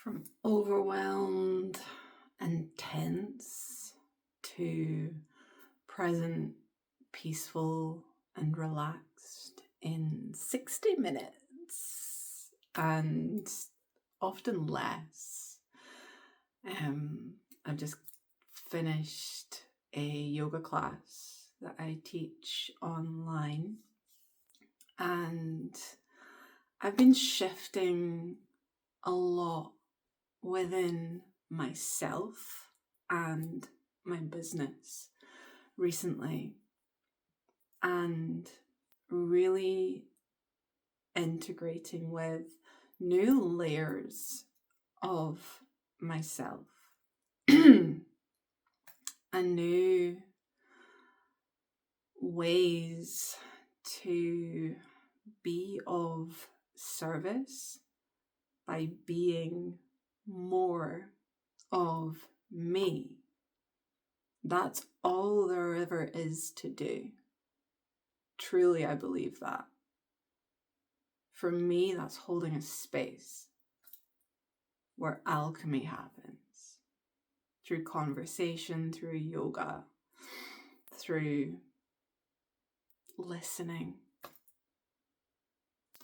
From overwhelmed and tense to present, peaceful and relaxed in 60 minutes and often less. I've just finished a yoga class that I teach online, and I've been shifting a lot within myself and my business recently, and really integrating with new layers of myself and new ways to be of service by being more of me. That's all there ever is to do. Truly, I believe that. For me, that's holding a space where alchemy happens through conversation, through yoga, through listening.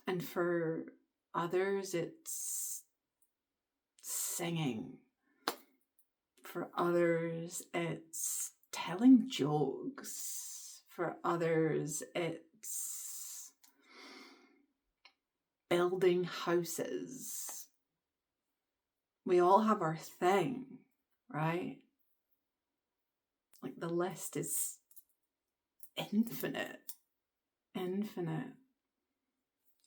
And for others, it's singing. For others, it's telling jokes. For others, it's building houses. We all have our thing, right? Like, the list is infinite.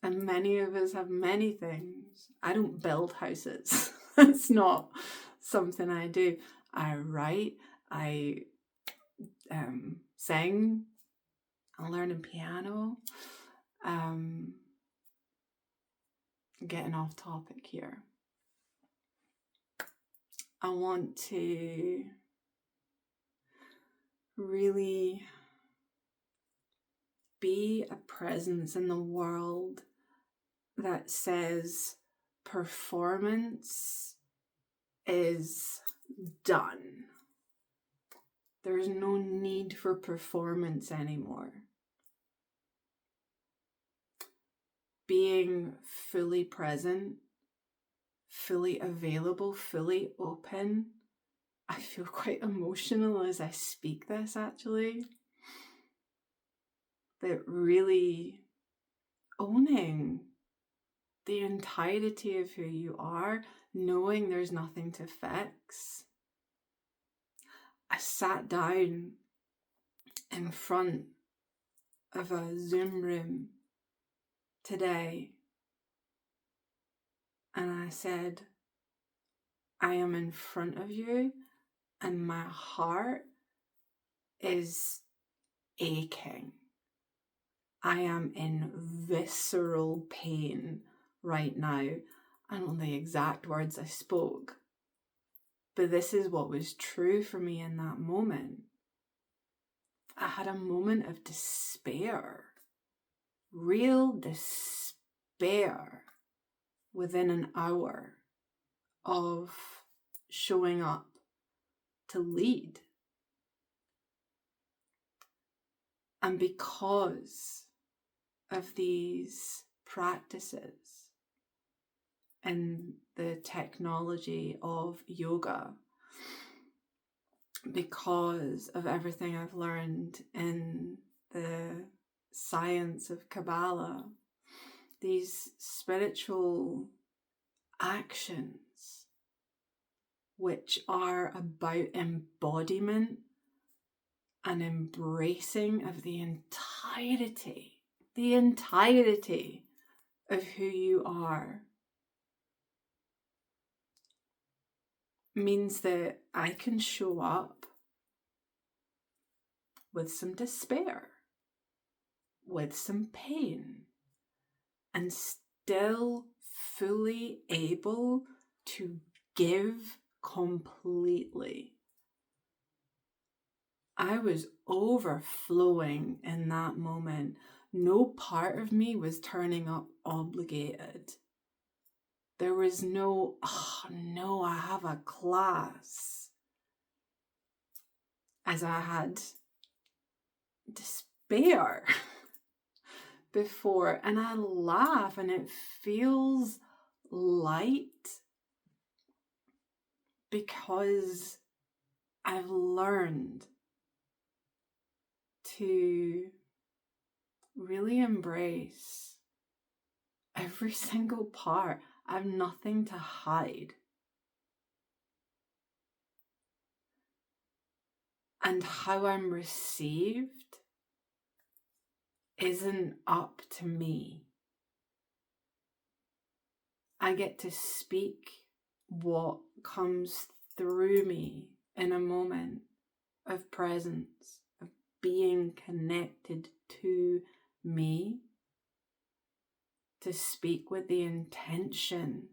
And many of us have many things. I don't build houses. That's not something I do. I write, I sing, I'm learning piano. Getting off topic here. I want to really be a presence in the world that says performance is done. There's no need for performance anymore. Being fully present, fully available, fully open. I feel quite emotional as I speak this, actually. But really owning the entirety of who you are, knowing there's nothing to fix. I sat down in front of a Zoom room today and I said, I am in front of you and my heart is aching. I am in visceral pain right now. I don't know the exact words I spoke, but this is what was true for me in that moment. I had a moment of despair, real despair, within an hour of showing up to lead. And because of these practices and the technology of yoga, because of everything I've learned in the science of Kabbalah, these spiritual actions which are about embodiment and embracing of the entirety of who you are, means that I can show up with some despair, with some pain, and still fully able to give completely. I was overflowing in that moment. No part of me was turning up obligated. There was no, oh no, I have a class, as I had despair before. And I laugh and it feels light because I've learned to really embrace every single part. I have nothing to hide. And how I'm received isn't up to me. I get to speak what comes through me in a moment of presence, of being connected to me, to speak with the intention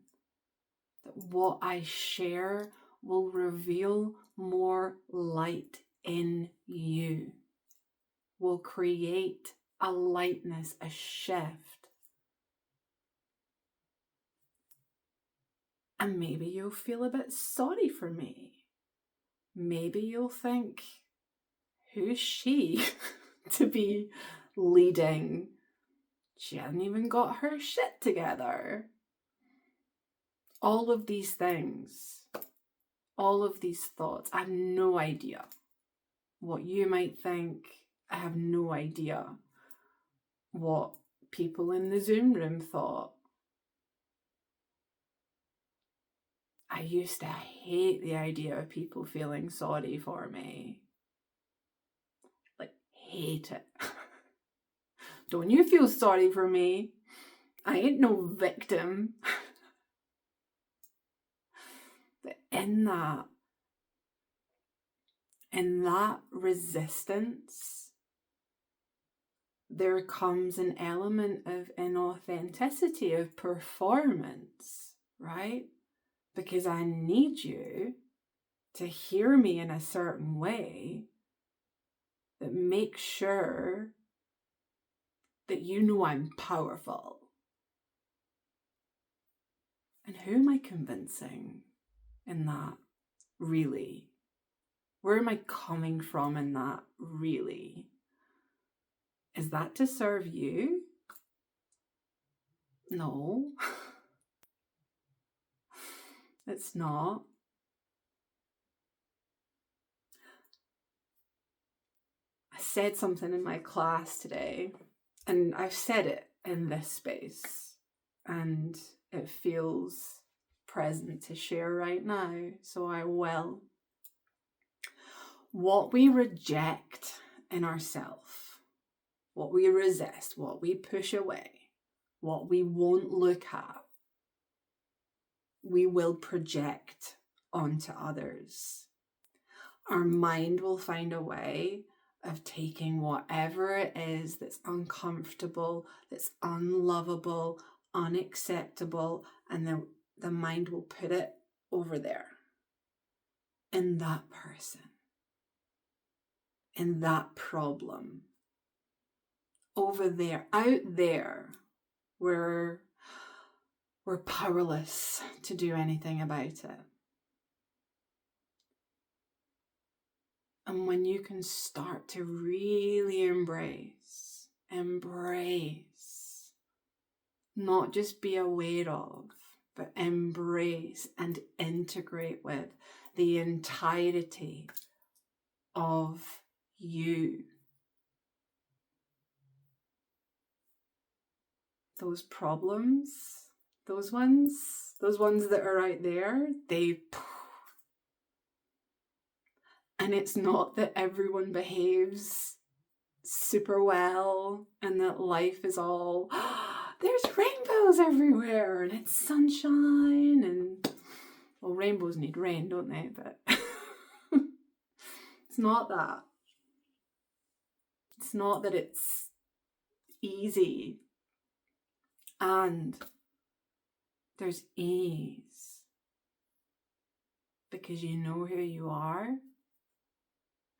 that what I share will reveal more light in you, will create a lightness, a shift. And maybe you'll feel a bit sorry for me. Maybe you'll think, who's she to be leading? She hasn't even got her shit together. All of these things, all of these thoughts, I have no idea what you might think. I have no idea what people in the Zoom room thought. I used to hate the idea of people feeling sorry for me. Like, hate it. Don't you feel sorry for me? I ain't no victim. But in that resistance, there comes an element of inauthenticity, of performance, right? Because I need you to hear me in a certain way that makes sure that you know I'm powerful. And who am I convincing in that, really? Where am I coming from in that, really? Is that to serve you? No. It's not. I said something in my class today, and I've said it in this space, and it feels present to share right now, so I will. What we reject in ourselves, what we resist, what we push away, what we won't look at, we will project onto others. Our mind will find a way of taking whatever it is that's uncomfortable, that's unlovable, unacceptable, and then the mind will put it over there in that person, in that problem, over there, out there, where we're powerless to do anything about it. And when you can start to really embrace, not just be aware of, but embrace and integrate with the entirety of you. Those problems, those ones that are out there, and it's not that everyone behaves super well and that life is all, there's rainbows everywhere and it's sunshine and, well, rainbows need rain, don't they? But it's not that. It's not that it's easy. And there's ease because you know who you are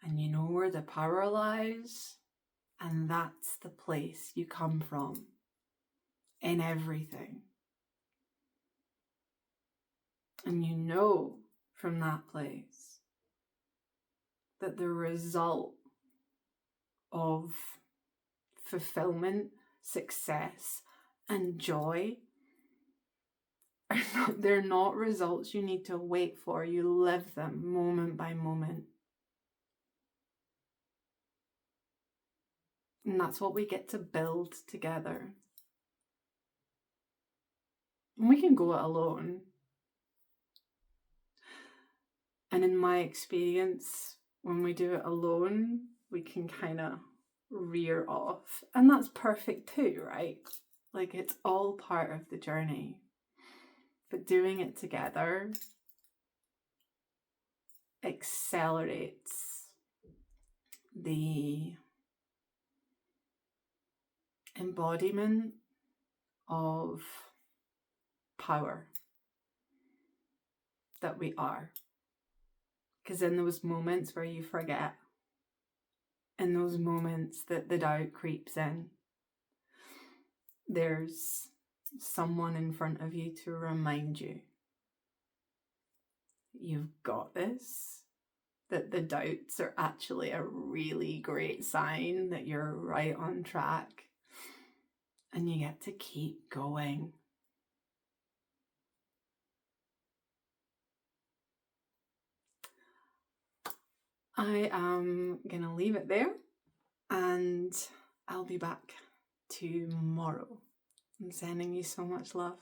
and you know where the power lies, and that's the place you come from in everything. And you know from that place that the result of fulfillment, success, and joy they're not results you need to wait for. You live them moment by moment. And that's what we get to build together. And we can go it alone. And in my experience, when we do it alone, we can kind of rear off. And that's perfect too, right? Like, it's all part of the journey. But doing it together accelerates the embodiment of power that we are. Because in those moments where you forget, in those moments that the doubt creeps in, there's someone in front of you to remind you you've got this, that the doubts are actually a really great sign that you're right on track, and you get to keep going. I am going to leave it there, and I'll be back tomorrow. I'm sending you so much love.